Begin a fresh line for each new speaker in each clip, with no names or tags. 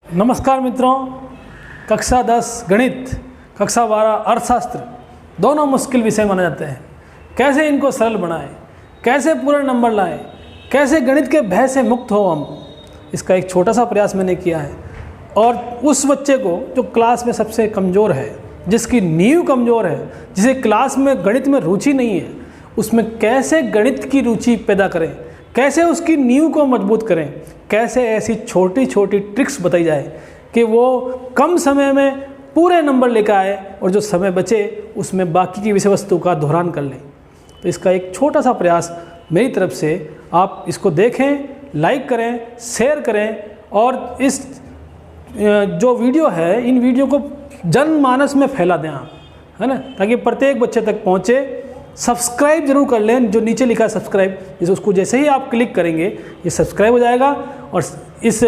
नमस्कार मित्रों, कक्षा 10 गणित, कक्षा 12 अर्थशास्त्र दोनों मुश्किल विषय माने जाते हैं। कैसे इनको सरल बनाएं, कैसे पूरे नंबर लाएं, कैसे गणित के भय से मुक्त हो हम, इसका एक छोटा सा प्रयास मैंने किया है। और उस बच्चे को जो क्लास में सबसे कमज़ोर है, जिसकी नींव कमज़ोर है, जिसे क्लास में गणित में रुचि नहीं है, उसमें कैसे गणित की रुचि पैदा करें, कैसे उसकी नींव को मजबूत करें, कैसे ऐसी छोटी छोटी ट्रिक्स बताई जाए कि वो कम समय में पूरे नंबर लेकर आए और जो समय बचे उसमें बाकी की विषय वस्तु का दोहरान कर लें। तो इसका एक छोटा सा प्रयास मेरी तरफ से, आप इसको देखें, लाइक करें, शेयर करें और इस जो वीडियो है, इन वीडियो को जनमानस में फैला दें आप, है ना, ताकि प्रत्येक बच्चे तक पहुँचे। सब्सक्राइब जरूर कर लें, जो नीचे लिखा है सब्सक्राइब, जैसे उसको जैसे ही आप क्लिक करेंगे ये सब्सक्राइब हो जाएगा। और इस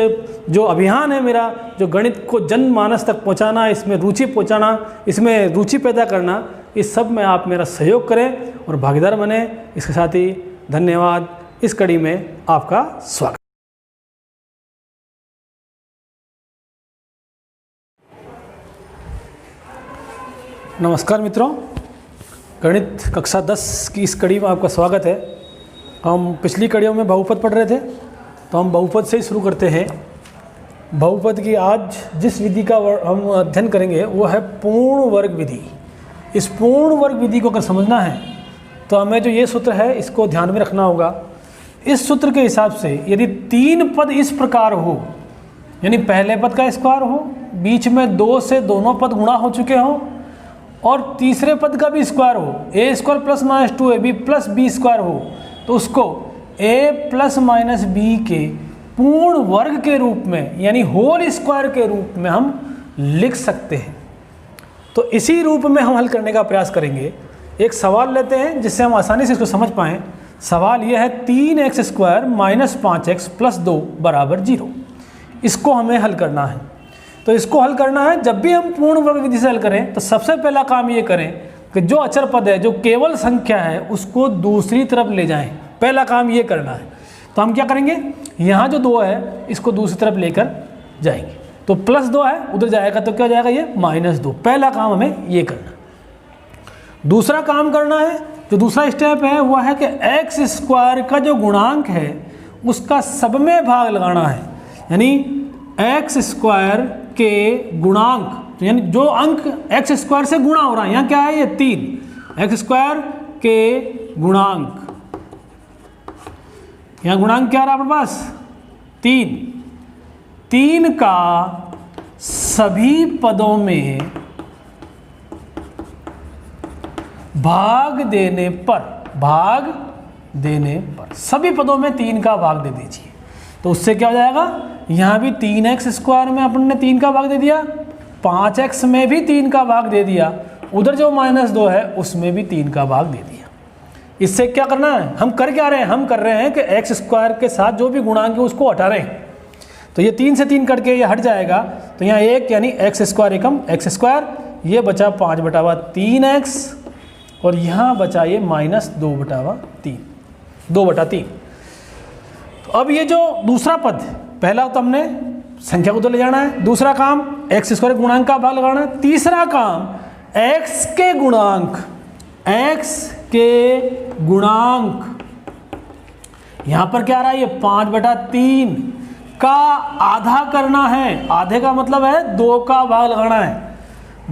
जो अभियान है मेरा, जो गणित को जनमानस तक पहुंचाना, इसमें रुचि पहुंचाना, इसमें रुचि पैदा करना, इस सब में आप मेरा सहयोग करें और भागीदार बने। इसके साथ ही धन्यवाद। इस कड़ी में आपका स्वागत। नमस्कार मित्रों, गणित कक्षा 10 की इस कड़ी में आपका स्वागत है। हम पिछली कड़ियों में बहुपद पढ़ रहे थे, तो हम बहुपद से ही शुरू करते हैं। बहुपद की आज जिस विधि का हम अध्ययन करेंगे वो है पूर्ण वर्ग विधि। इस पूर्ण वर्ग विधि को अगर समझना है तो हमें जो ये सूत्र है इसको ध्यान में रखना होगा। इस सूत्र के हिसाब से यदि 3 पद इस प्रकार हो, यानी पहले पद का स्क्वायर हो, बीच में 2 से दोनों पद गुणा हो चुके हों और तीसरे पद का भी स्क्वायर हो, A square plus minus 2ab plus B square हो, तो उसको a प्लस माइनस बी के पूर्ण वर्ग के रूप में, यानी होल स्क्वायर के रूप में हम लिख सकते हैं। तो इसी रूप में हम हल करने का प्रयास करेंगे। एक सवाल लेते हैं जिससे हम आसानी से इसको समझ पाएँ। सवाल यह है 3x square minus 5x plus 2 बराबर 0। इसको हमें हल करना है। तो इसको हल करना है, जब भी हम पूर्ण वर्ग विधि से हल करें तो सबसे पहला काम ये करें कि जो अचर पद है, जो केवल संख्या है, उसको दूसरी तरफ ले जाएं। पहला काम ये करना है। तो हम क्या करेंगे, यहाँ जो 2 है इसको दूसरी तरफ लेकर जाएंगे। तो प्लस 2 है, उधर जाएगा तो क्या हो जाएगा, ये -2। पहला काम हमें ये करना। दूसरा काम करना है, जो दूसरा स्टेप है वह है कि एक्स स्क्वायर का जो गुणांक है उसका सब में भाग लगाना है। यानी एक्स स्क्वायर के गुणांक, यानी जो अंक एक्स स्क्वायर से गुणा हो रहा है, यहाँ क्या है, ये 3, एक्स स्क्वायर के गुणांक, यहाँ गुणांक क्या आ रहा है अपने पास, 3 का सभी पदों में भाग देने पर सभी पदों में 3 का भाग दे दीजिए। तो उससे क्या हो जाएगा, यहाँ भी 3x स्क्वायर में अपन ने 3 का भाग दे दिया, 5x में भी 3 का भाग दे दिया, उधर जो -2 है उसमें भी 3 का भाग दे दिया। इससे क्या करना है, हम कर क्या रहे हैं, हम कर रहे हैं कि एक्स स्क्वायर के साथ जो भी गुणांक है उसको हटा रहे हैं। तो ये 3 से 3 कट के ये हट जाएगा, तो यहाँ 1 यानी एक्स स्क्वायर एकम एक्स स्क्वायर, ये बचा 5/3x और यहाँ बचा ये -2/3, 2/3। तो अब ये जो दूसरा पद, पहला तो हमने संख्या को तो ले जाना है, दूसरा काम एक्स स्क्वायर गुणांक का भाग लगाना है, तीसरा काम एक्स के गुणांक, यहां पर क्या आ रहा है, ये 5/3 का आधा करना है। आधे का मतलब है 2 का भाग लगाना है।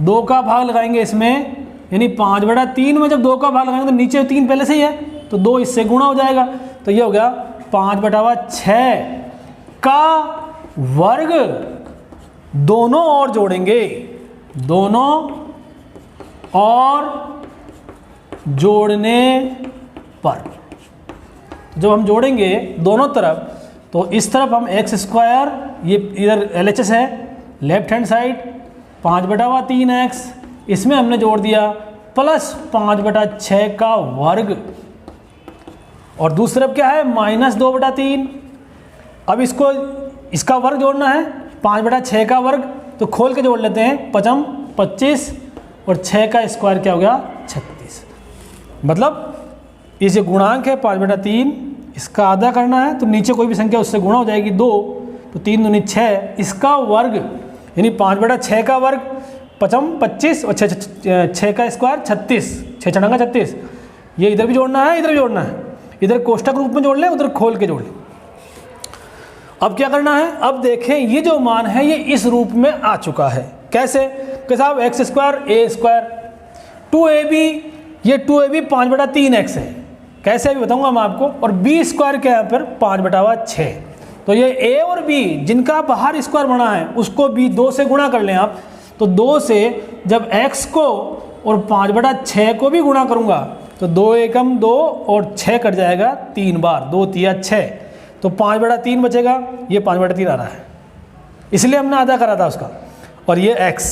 2 का भाग लगाएंगे इसमें, यानी 5/3 में जब 2 का भाग लगाएंगे तो नीचे 3 पहले से ही है, तो 2 इससे गुणा हो जाएगा, तो ये हो गया 5/6 का वर्ग। दोनों और जोड़ेंगे, दोनों और जोड़ने पर, जब हम जोड़ेंगे दोनों तरफ, तो इस तरफ हम एक्स स्क्वायर, ये इधर LHS है लेफ्ट हैंड साइड, 5/3x, इसमें हमने जोड़ दिया प्लस 5/6 का वर्ग, और दूसरी तरफ क्या है, -2/3। अब इसको, इसका वर्ग जोड़ना है, 5/6 का वर्ग, तो खोल के जोड़ लेते हैं, 5 25 और 6 का स्क्वायर क्या हो गया, 36। मतलब ये जो गुणांक है 5/3, इसका आधा करना है, तो नीचे कोई भी संख्या उससे गुणा हो जाएगी 2, तो 3 दूनी 6, इसका वर्ग यानी 5/6 का वर्ग 25 और 6 का स्क्वायर 36, 6 छठंगा 36। ये इधर भी जोड़ना है, इधर भी जोड़ना है, इधर कोष्ठक रूप में जोड़ लें, उधर खोल के जोड़ लें। अब क्या करना है, अब देखें ये जो मान है ये इस रूप में आ चुका है। कैसे कि साहब x square a square 2ab, ये 2ab 5/3x है। कैसे अभी बताऊंगा मैं आपको। और b स्क्वायर क्या है यहाँ पर 5/6। तो ये a और b जिनका बाहर स्क्वायर बना है उसको b 2 से गुणा कर लें आप। तो 2 से जब x को और 5/6 को भी गुणा करूंगा तो 2 एकम 2 और 6 कट जाएगा 3 बार, 2 तिया 6, तो 5/3 बचेगा। ये 5/3 आ रहा है, इसलिए हमने आधा करा था उसका। और ये x,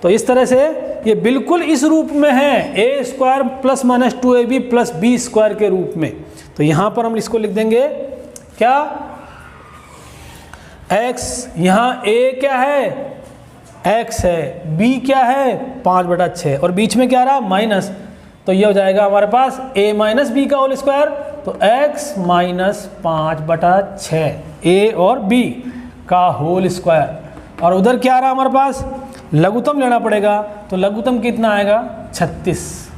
तो इस तरह से ये बिल्कुल इस रूप में है, a square plus minus 2ab plus b square के रूप में। तो यहाँ पर हम इसको लिख देंगे क्या, x, यहाँ a क्या है x है, b क्या है 5/6 और बीच में क्या रहा माइनस, तो ये हो जाएगा हमारे पास a माइनस बी का होल स्क्वायर। तो x माइनस 5/6 a और b का होल स्क्वायर। और उधर क्या रहा हमारे पास, लघुत्तम लेना पड़ेगा। तो लघुत्तम कितना आएगा 36।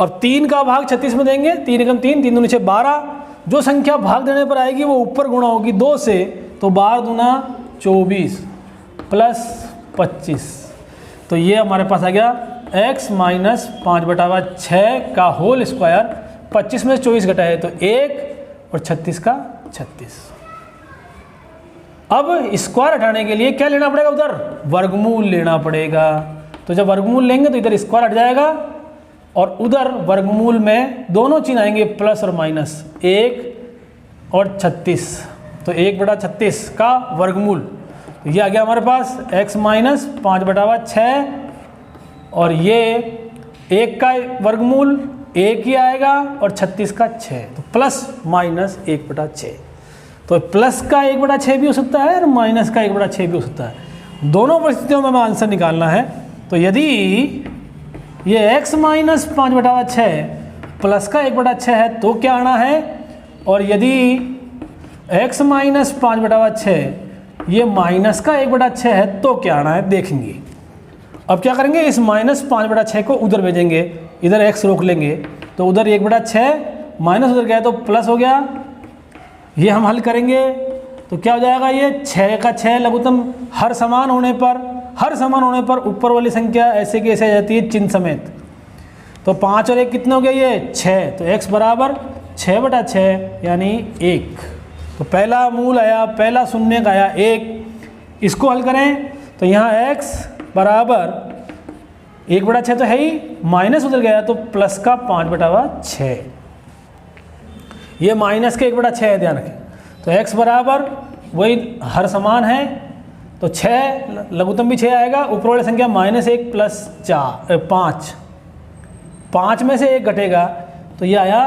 अब 3 का भाग 36 में देंगे, 3 एकम 3, 3 दूनी 6 12। जो संख्या भाग देने पर आएगी वो ऊपर गुणा होगी 2 से, तो 12 दूना 24 प्लस 25। तो ये हमारे पास आ गया x माइनस 5/6 का होल स्क्वायर। 25 में से 24 घटा है तो 1 और 36 का 36। अब स्क्वायर हटाने के लिए क्या लेना पड़ेगा, उधर वर्गमूल लेना पड़ेगा। तो जब वर्गमूल लेंगे तो इधर स्क्वायर हट जाएगा और उधर वर्गमूल में दोनों चिन्ह आएंगे प्लस और माइनस, 1 और 36। तो 1/36 का वर्गमूल, तो ये आ गया हमारे पास x माइनस 5/6 और ये 1 का वर्गमूल 1 ही आएगा और 36 का 6, तो प्लस माइनस 1/6। तो प्लस का 1/6 भी हो सकता है और माइनस का 1/6 भी हो सकता है। दोनों परिस्थितियों में हमें आंसर निकालना है। तो यदि ये x माइनस 5/6 प्लस का 1/6 है तो क्या आना है, और यदि x माइनस 5/6 ये माइनस का 1/6 है तो क्या आना है देखेंगे। अब क्या करेंगे, इस माइनस 5/6 को उधर भेजेंगे, इधर x रोक लेंगे, तो उधर 1/6 माइनस उधर गया तो प्लस हो गया। ये हम हल करेंगे तो क्या हो जाएगा, ये 6 का 6 लघुत्तम हर समान होने पर ऊपर वाली संख्या ऐसे की ऐसे आ जाती है चिन्ह समेत। तो 5 और 1 कितना हो गया, ये 6, तो x बराबर 6/6 यानी 1। तो पहला मूल आया, पहला शून्य का आया 1। इसको हल करें तो यहाँ x बराबर 1/6 तो है ही, माइनस उधर गया तो प्लस का 5/6। ये माइनस के 1/6 है, ध्यान रखें। तो x बराबर वही हर समान है, तो 6 लघुत्तम भी 6 आएगा, ऊपर वाली संख्या -1 प्लस 5, 5 में से 1 घटेगा तो ये आया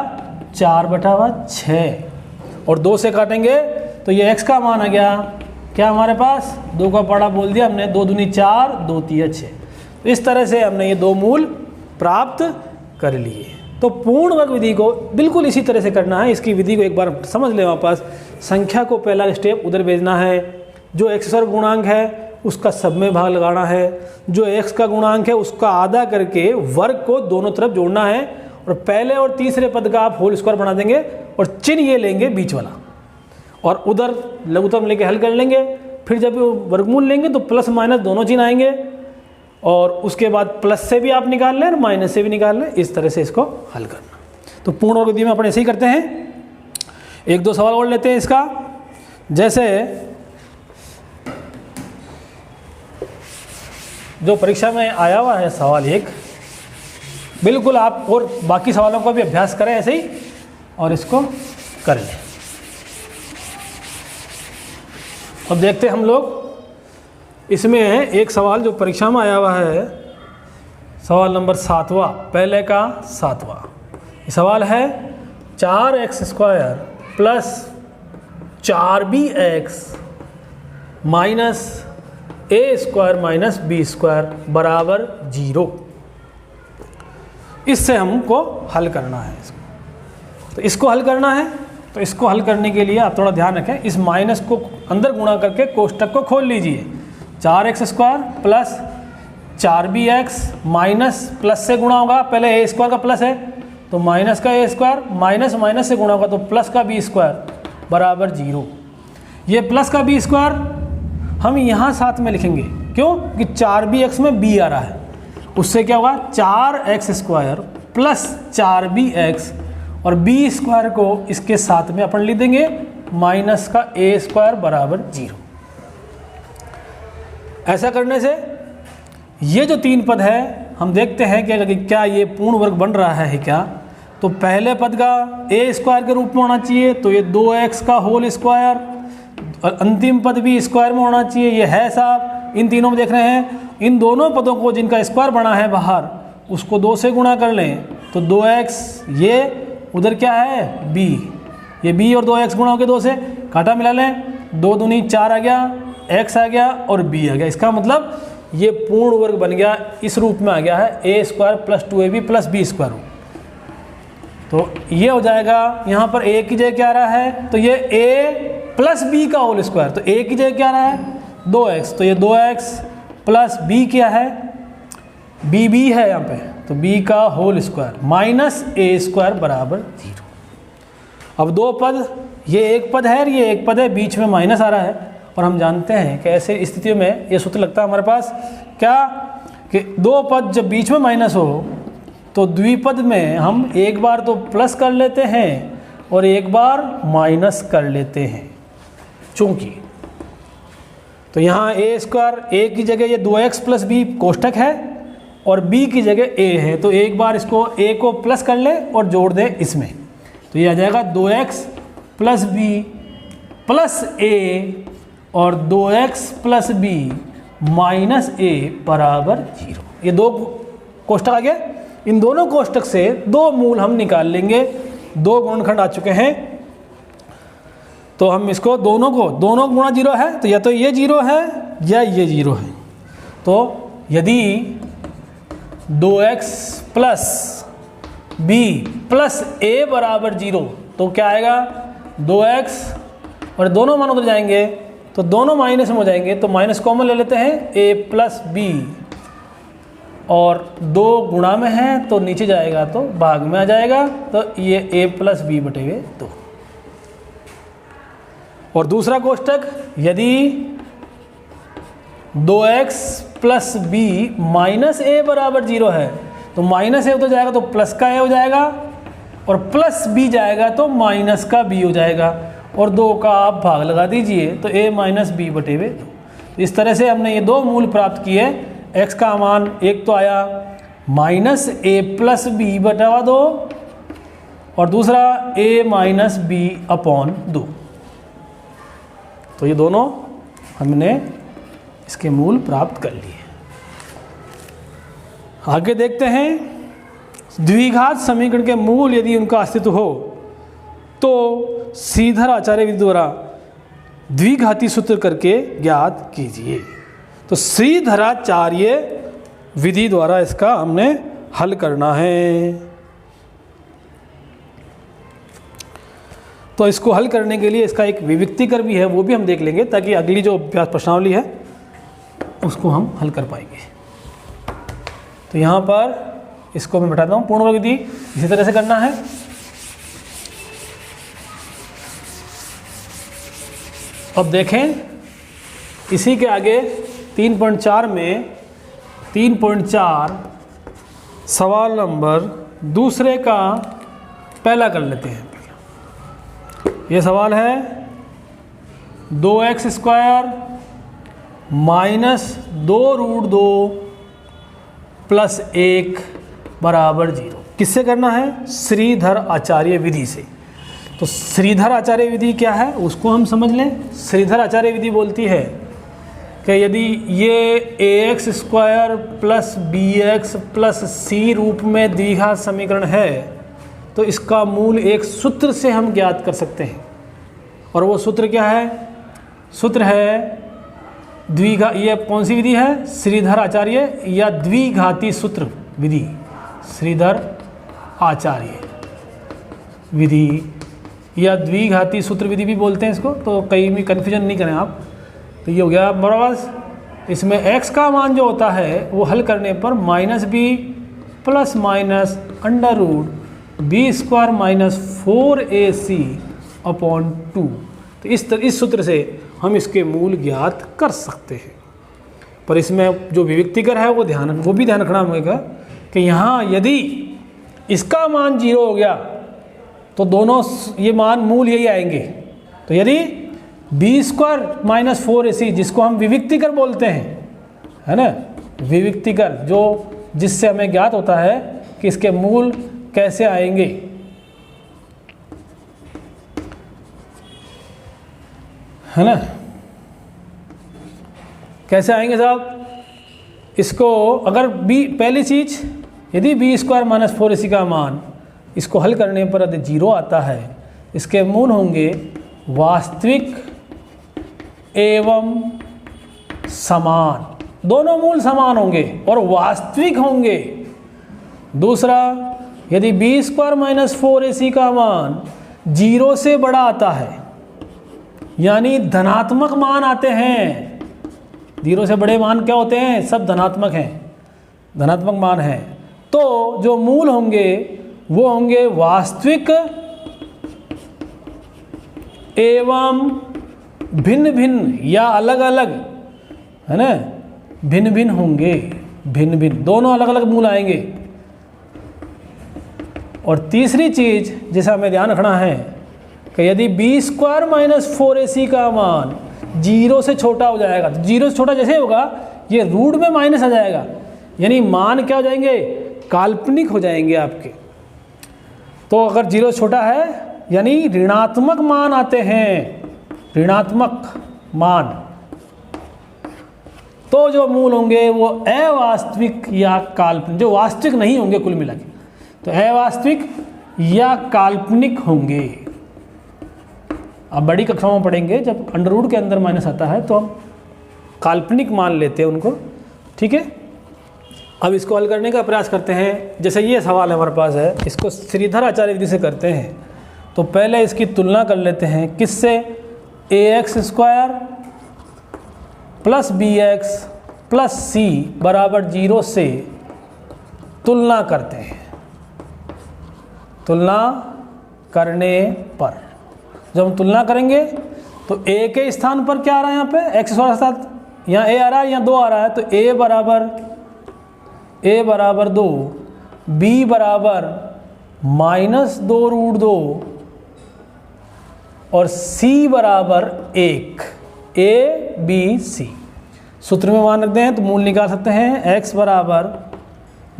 4/6 और 2 से काटेंगे तो ये x का मान आ गया क्या हमारे पास, 2 का पड़ा बोल दिया हमने, 2 दूनी 4, 2 तिया 6। तो इस तरह से हमने ये 2 मूल प्राप्त कर लिए। तो पूर्ण वर्ग विधि को बिल्कुल इसी तरह से करना है। इसकी विधि को एक बार समझ लें वापस। संख्या को पहला स्टेप उधर भेजना है, जो x का गुणांक है उसका सब में भाग लगाना है, जो x का गुणांक है उसका आधा करके वर्ग को दोनों तरफ जोड़ना है, और पहले और तीसरे पद का आप होल स्क्वायर बना देंगे और चिन्ह ये लेंगे बीच वाला, और उधर लघुत्तम लेके हल कर लेंगे। फिर जब वर्गमूल लेंगे तो प्लस माइनस दोनों चिन्ह आएंगे, और उसके बाद प्लस से भी आप निकाल लें और माइनस से भी निकाल लें। इस तरह से इसको हल करना। तो पूर्ण वर्ग विधि में अपन ऐसे ही करते हैं। 1-2 सवाल और लेते हैं इसका। जैसे जो परीक्षा में आया हुआ है सवाल 1, बिल्कुल आप और बाकी सवालों का भी अभ्यास करें ऐसे ही और इसको कर लें। अब देखते हैं हम लोग इसमें एक सवाल जो परीक्षा में आया हुआ है, सवाल नंबर 7वां, पहले का 7वां। ये सवाल है 4x² plus 4bx minus a² minus b² बराबर 0। इससे हमको हल करना है इसको। तो इसको हल करना है तो इसको हल करने के लिए आप थोड़ा ध्यान रखें, इस माइनस को अंदर गुणा करके कोष्टक को खोल लीजिए। 4x² plus 4bx minus plus से गुणा होगा, पहले ए स्क्वायर का प्लस है तो माइनस का ए स्क्वायर, माइनस माइनस से गुणा होगा तो प्लस का बी स्क्वायर बराबर 0। ये प्लस का बी स्क्वायर हम यहाँ साथ में लिखेंगे, क्यों कि 4bx में b आ रहा है, उससे क्या होगा 4x² प्लस 4bx और बी स्क्वायर को इसके साथ में अपन लिख देंगे माइनस का ए स्क्वायर बराबर 0। ऐसा करने से ये जो 3 पद है हम देखते हैं कि क्या ये पूर्ण वर्ग बन रहा है क्या। तो पहले पद का ए स्क्वायर के रूप में होना चाहिए, तो ये 2x का होल स्क्वायर, और अंतिम पद भी स्क्वायर में होना चाहिए, ये है साहब। इन तीनों में देख रहे हैं, इन दोनों पदों को जिनका स्क्वायर बना है बाहर उसको 2 से गुणा कर लें तो 2x, ये उधर क्या है b, ये b और 2x गुणा हो के 2 से काटा मिला लें, 2 दूनी 4 आ गया, x आ गया और b आ गया। इसका मतलब ये पूर्ण वर्ग बन गया, इस रूप में आ गया है a square plus 2ab plus b square. तो ये हो जाएगा, यहाँ पर a की जगह क्या आ रहा है, तो ये a प्लस b का होल स्क्वायर, तो a की जगह क्या आ रहा है 2x, तो ये 2x प्लस b क्या है b है यहाँ पे, तो b का whole square minus a square बराबर 0। अब 2 पद, ये एक पद है और ये एक पद है, बीच में माइनस आ रहा है, और हम जानते हैं कि ऐसे स्थितियों में ये सूत्र लगता है हमारे पास क्या, कि 2 पद जब बीच में माइनस हो तो द्विपद में हम एक बार तो प्लस कर लेते हैं और एक बार माइनस कर लेते हैं, चूंकि तो यहाँ a स्क्वायर, a की जगह ये 2x प्लस b कोष्टक है और b की जगह a है, तो एक बार इसको a को प्लस कर ले और जोड़ दे इसमें, तो ये आ जाएगा 2x plus b plus a और 2x plus b minus a बराबर 0। ये 2 कोष्टक आ गया, इन दोनों कोष्टक से 2 मूल हम निकाल लेंगे, 2 गुणनखंड आ चुके हैं, तो हम इसको दोनों गुणा 0 है, तो या तो ये 0 है या ये 0 है। तो यदि 2x plus b plus a बराबर 0 तो क्या आएगा 2x, और दोनों मान उधर जाएंगे तो दोनों माइनस में हो जाएंगे, तो माइनस कॉमन ले लेते हैं, a प्लस b, और 2 गुणा में है तो नीचे जाएगा तो भाग में आ जाएगा, तो ये a प्लस b बटे हुए 2। और दूसरा कोष्टक, यदि 2x plus b minus a बराबर 0 है, तो माइनस a उधर जाएगा तो प्लस का a हो जाएगा, और प्लस b जाएगा तो माइनस का b हो जाएगा, और 2 का आप भाग लगा दीजिए तो a माइनस b बटे हुए 2। तो इस तरह से हमने ये 2 मूल प्राप्त किए। x का मान एक तो आया माइनस a प्लस b बटा 2 और दूसरा a माइनस b अपॉन 2। तो ये दोनों हमने इसके मूल प्राप्त कर लिए। आगे देखते हैं, द्विघात समीकरण के मूल यदि उनका अस्तित्व हो तो श्रीधर आचार्य विधि द्वारा द्विघाती सूत्र करके ज्ञात कीजिए। तो श्रीधराचार्य विधि द्वारा इसका हमने हल करना है। तो इसको हल करने के लिए इसका एक विविक्तिकर भी है, वो भी हम देख लेंगे, ताकि अगली जो अभ्यास प्रश्नावली है उसको हम हल कर पाएंगे। तो यहाँ पर इसको मैं बताता हूँ, पूर्ण वर्ग विधि इसी तरह से करना है। अब देखें, इसी के आगे 3.4 में 3.4 सवाल नंबर दूसरे का पहला कर लेते हैं। ये सवाल है 2x स्क्वायर माइनस 2√2 प्लस 1 बराबर 0। किससे करना है? श्रीधर आचार्य विधि से। तो श्रीधर आचार्य विधि क्या है उसको हम समझ लें। श्रीधर आचार्य विधि बोलती है कि यदि ये ax square plus bx plus c रूप में द्विघात समीकरण है तो इसका मूल एक सूत्र से हम ज्ञात कर सकते हैं। और वो सूत्र क्या है? सूत्र है ये कौन सी विधि है? श्रीधर आचार्य या द्विघाती सूत्र विधि। श्रीधर आचार्य विधि या द्विघाती सूत्र विधि भी बोलते हैं इसको, तो कहीं भी कन्फ्यूजन नहीं करें आप। तो ये हो गया बराबर, इसमें x का मान जो होता है वो हल करने पर -b plus minus under root b square minus 4ac upon 2। तो इस सूत्र से हम इसके मूल ज्ञात कर सकते हैं। पर इसमें जो विविक्तिकर है वो भी ध्यान रखना होगा कि यहाँ यदि इसका मान 0 हो गया तो दोनों ये मान मूल यही आएंगे। तो यदि बी स्क्वायर माइनस 4ac जिसको हम विविक्तिकर बोलते हैं, है ना, विविक्तिकर जो जिससे हमें ज्ञात होता है कि इसके मूल कैसे आएंगे। है ना, कैसे आएंगे साहब? इसको अगर बी, पहली चीज यदि बी स्क्वायर माइनस 4ac का मान इसको हल करने पर यदि 0 आता है, इसके मूल होंगे वास्तविक एवं समान, दोनों मूल समान होंगे और वास्तविक होंगे। दूसरा, यदि बी स्क्वायर माइनस 4ac का मान 0 से बड़ा आता है, यानी धनात्मक मान आते हैं। 0 से बड़े मान क्या होते हैं? सब धनात्मक हैं, धनात्मक मान हैं। तो जो मूल होंगे वो होंगे वास्तविक एवं भिन्न भिन्न या अलग अलग, है ना, भिन्न भिन्न होंगे, भिन्न भिन्न, दोनों अलग अलग मूल आएंगे। और तीसरी चीज जिसे हमें ध्यान रखना है कि यदि बी स्क्वायर माइनस 4ac का मान 0 से छोटा हो जाएगा, तो 0 से छोटा जैसे होगा ये रूट में माइनस आ जाएगा, यानी मान क्या हो जाएंगे? काल्पनिक हो जाएंगे आपके। तो अगर 0 छोटा है यानी ऋणात्मक मान आते हैं, ऋणात्मक मान, तो जो मूल होंगे वो अवास्तविक या काल्पनिक, जो वास्तविक नहीं होंगे कुल मिला के, तो अवास्तविक या काल्पनिक होंगे। अब बड़ी कक्षाओं में पढ़ेंगे, जब अंडर रूट के अंदर माइनस आता है तो हम काल्पनिक मान लेते हैं उनको। ठीक है, अब इसको हल करने का प्रयास करते हैं। जैसे ये सवाल हमारे पास है, इसको श्रीधर आचार्य विधि से करते हैं। तो पहले इसकी तुलना कर लेते हैं, किससे? ax square plus bx plus c बराबर 0 से तुलना करते हैं। तुलना करने पर जब हम तुलना करेंगे तो a के स्थान पर क्या आ रहा है? यहाँ पे x स्क्वायर साथ, यहाँ a आ रहा है, यहाँ 2 आ रहा है, तो a बराबर 2, b बराबर -2√2 और c बराबर 1, a b c। सूत्र में मान रखते हैं तो मूल निकाल सकते हैं। x बराबर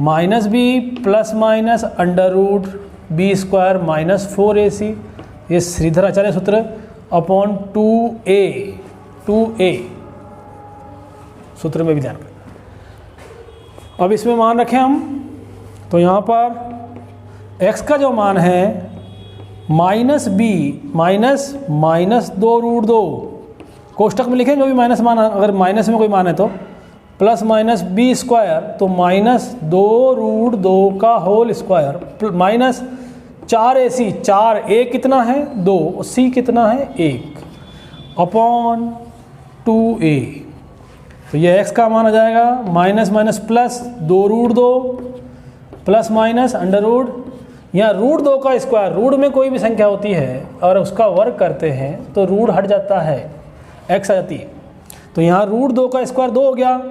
-b plus minus under root b square minus 4ac, ये श्रीधर आचार्य सूत्र, अपॉन 2a सूत्र में भी ध्यान रखें। अब इसमें मान रखें हम, तो यहाँ पर x का जो मान है -b -2√2, कोष्टक में लिखें जो भी माइनस मान, अगर माइनस में कोई मान है तो, प्लस माइनस बी स्क्वायर, तो -2√2 का whole square minus 4ac, 4a कितना है? 2, और c कितना है? 1, अपॉन 2a। तो ये x का मान आ जाएगा minus minus plus 2√2 plus minus under root, यहाँ √2 का स्क्वायर, रूट में कोई भी संख्या होती है और उसका वर्ग करते हैं तो रूट हट जाता है, x आ जाती है। तो यहाँ √2 का स्क्वायर 2 हो गया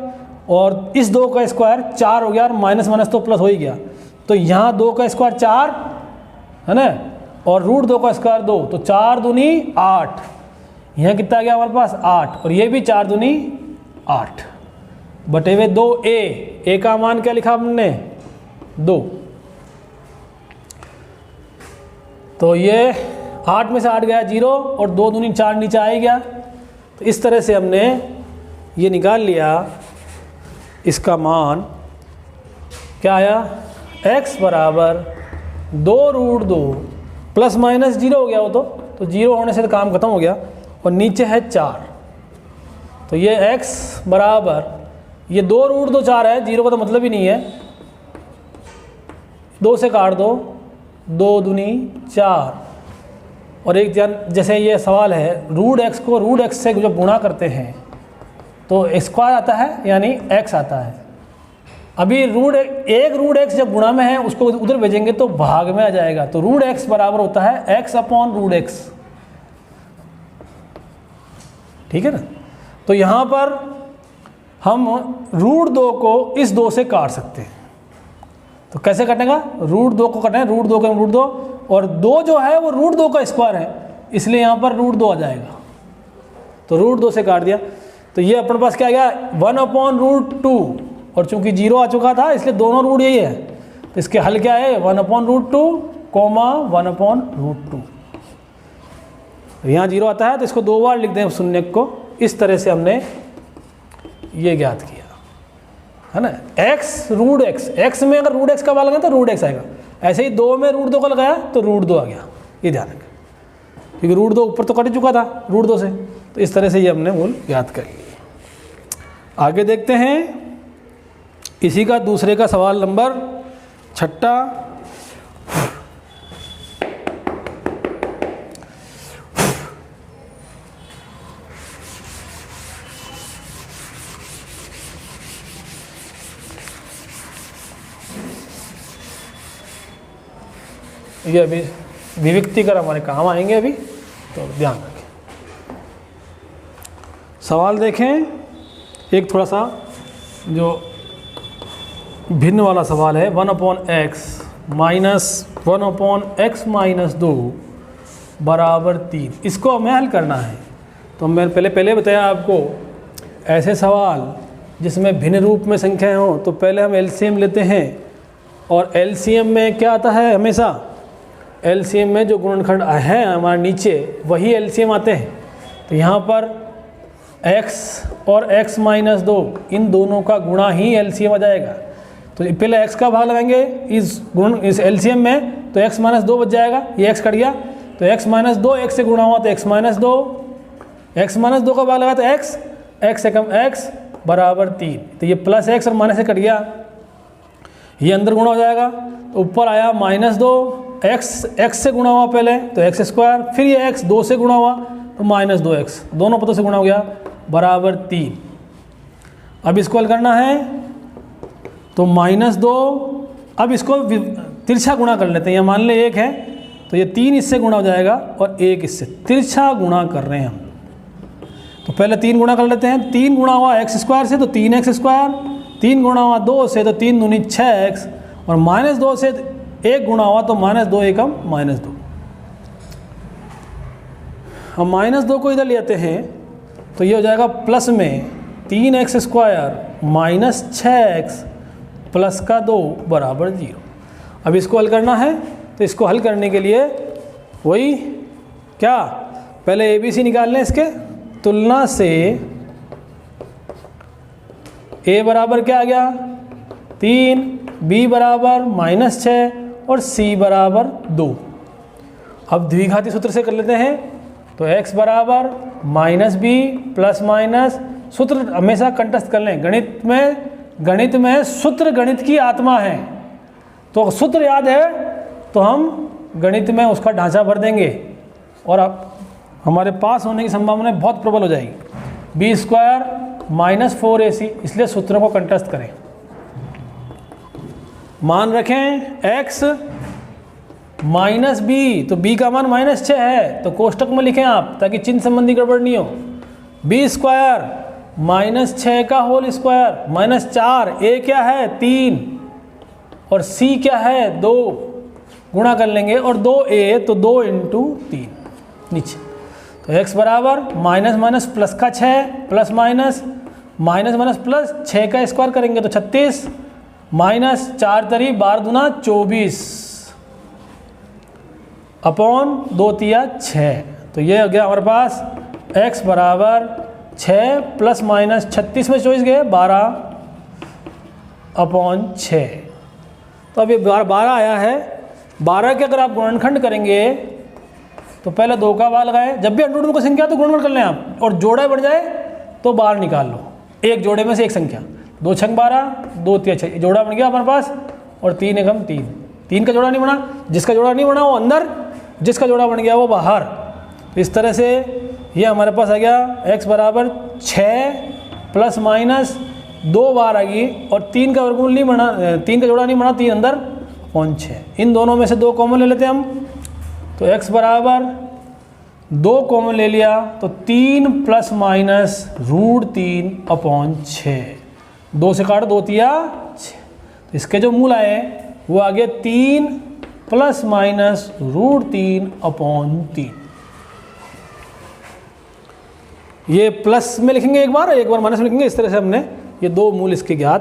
और इस 2 का स्क्वायर 4 हो गया, और माइनस माइनस तो प्लस हो ही गया। तो यहाँ 2 का स्क्वायर 4 है ना, और √2 का स्क्वायर 2, तो 4 दूनी 8, यहाँ कितना आ गया हमारे पास? 8, और ये भी 4 दूनी 8 बटे हुए 2a, a का मान क्या लिखा हमने? 2। तो ये 8 में से 8 गया 0, और 2 दूनी 4 नीचे आ ही गया। तो इस तरह से हमने ये निकाल लिया, इसका मान क्या आया? x बराबर 2√2 प्लस माइनस 0 हो गया वो, तो 0 होने से तो काम खत्म हो गया, और नीचे है 4। तो ये x बराबर, ये 2√2 4 है, 0 का तो मतलब ही नहीं है, 2 से काट दो, 2 दूनी 4, और एक जैसे ये सवाल है रूट एक्स को रूट एक्स से जब गुणा करते हैं तो स्क्वायर आता है यानी एक्स आता है। अभी एक रूट एक्स जब गुणा में है उसको उधर भेजेंगे तो भाग में आ जाएगा, तो रूट एक्स बराबर होता है एक्स अपॉन रूट एक्स, ठीक है ना। तो यहाँ पर हम रूट 2 को इस 2 से काट सकते हैं। तो कैसे कटेगा, रूट 2 को कटें, रूट 2 का रूट 2, और 2 जो है वो रूट 2 का स्क्वायर है, इसलिए यहाँ पर रूट 2 आ जाएगा। तो रूट 2 से काट दिया, तो ये अपने पास क्या आ गया 1 अपॉन रूट 2, और चूंकि 0 आ चुका था इसलिए दोनों रूट यही है, तो इसके हल क्या है 1 upon root 2 comma 1 upon root 2। यहाँ 0 आता है तो इसको 2 बार लिख दें शून्य को। इस तरह से हमने ये ज्ञात किया, है ना। x रूट x में अगर रूट x का मान लगाए तो रूट x आएगा, ऐसे ही 2 में रूट 2 का लगाया तो रूट 2 आ गया, ये ध्यान रखें, क्योंकि रूट 2 ऊपर तो कट चुका था रूट 2 से। तो इस तरह से ये हमने मूल ज्ञात कर लिए। आगे देखते हैं इसी का दूसरे का सवाल नंबर 6। ये अभी विविक्ति कर हमारे काम आएंगे अभी, तो ध्यान रखें। सवाल देखें, एक थोड़ा सा जो भिन्न वाला सवाल है 1 upon x minus 1 upon x minus 2 बराबर 3, इसको हमें हल करना है। तो मैंने पहले बताया आपको, ऐसे सवाल जिसमें भिन्न रूप में संख्याएं हों तो पहले हम एलसीएम लेते हैं, और एलसीएम में क्या आता है, हमेशा एलसीएम में जो गुणनखंड है हमारे नीचे वही एलसीएम आते हैं। तो यहाँ पर x और x माइनस 2 इन दोनों का गुणा ही एलसीएम आ जाएगा। तो पहले x का भाग लगाएंगे इस एलसीएम में, तो x माइनस 2 बच जाएगा, ये x कट गया, तो x माइनस 2 x से गुणा हुआ तो x माइनस 2, x माइनस 2 का भाग लगा तो x से कम x बराबर 3, तो ये प्लस x और माइनस से कट गया, ये अंदर गुणा हो जाएगा। तो ऊपर आया माइनस 2, x से गुणा हुआ पहले तो एक्स स्क्वायर, फिर ये x 2 से गुणा हुआ तो माइनस 2x, दोनों पदों से गुणा हो गया बराबर 3। अब इसको हल करना है तो माइनस 2, अब इसको तिरछा गुणा कर लेते हैं, या मान ले 1 है तो ये 3 इससे गुणा हो जाएगा और 1 इससे, तिरछा गुणा कर रहे हैं हम। तो पहले 3 गुणा कर लेते हैं, 3 गुणा हुआ एक्स स्क्वायर से तो 3x स्क्वायर, 3 गुणा हुआ 2 से तो 3 दूनी 6x, और माइनस 2 से 1 गुणा हुआ तो माइनस 2 एकम माइनस 2। हम माइनस 2 को इधर ले आते हैं तो ये हो जाएगा प्लस में 3x square minus 6x plus का 2 बराबर 0। अब इसको हल करना है, तो इसको हल करने के लिए वही क्या, पहले ABC निकाल लें इसके तुलना से। A बराबर क्या आ गया 3, B बराबर माइनस 6 और C बराबर 2। अब द्विघाती सूत्र से कर लेते हैं, तो x बराबर माइनस बी प्लस माइनस, सूत्र हमेशा कंठस्थ कर लें, गणित में सूत्र गणित की आत्मा है, तो सूत्र याद है तो हम गणित में उसका ढांचा भर देंगे और अब हमारे पास होने की संभावना बहुत प्रबल हो जाएगी। बी स्क्वायर माइनस 4ac, इसलिए सूत्रों को कंठस्थ करें। मान रखें x माइनस बी, तो b का मान माइनस 6 है तो कोष्टक में लिखें आप, ताकि चिन्ह संबंधी गड़बड़ नहीं हो। बी स्क्वायर माइनस 6 का होल स्क्वायर माइनस 4, a क्या है 3 और c क्या है 2, गुणा कर लेंगे और 2a तो 2 इंटू 3 नीचे। तो x बराबर माइनस माइनस प्लस का 6 plus minus minus minus plus 6 का स्क्वायर करेंगे तो 36 माइनस 4 तरी 12 दूना 24 अपॉन 2 तिया 6। तो ये हो गया हमारे पास x बराबर 6 प्लस माइनस 36 में 24 गए 12 अपॉन 6। तो अब ये 12 आया है। 12 के अगर आप गुणनखंड करेंगे तो पहले 2 का भाग लगाएं, जब भी अंडर की संख्या तो गुणनखंड कर लें आप, और जोड़ा बढ़ जाए तो बाहर निकाल लो, एक जोड़े में से एक संख्या, 2 छंग 12 2 तिया 6, जोड़ा बन गया हमारे पास, और 3 एकम 3, 3 का जोड़ा नहीं बना, जिसका जोड़ा नहीं बना वो अंदर जिसका जोड़ा बन गया वो बाहर। तो इस तरह से ये हमारे पास आ गया x बराबर 6 प्लस माइनस 2 बार आ गई, और 3 का वर्गमूल नहीं बना, 3 का जोड़ा नहीं बना, 3 अंदर अपॉन 6। इन दोनों में से 2 कॉमन ले लेते हैं हम, तो x बराबर 2 कॉमन ले लिया तो 3 प्लस माइनस √3 अपॉन 6। 2 से काट 2 तिया 6, तो इसके जो मूल आए वो आ गया 3 प्लस माइनस √3 अपॉन 3। ये प्लस में लिखेंगे एक बार माइनस में लिखेंगे, इस तरह से हमने ये 2 मूल इसके ज्ञात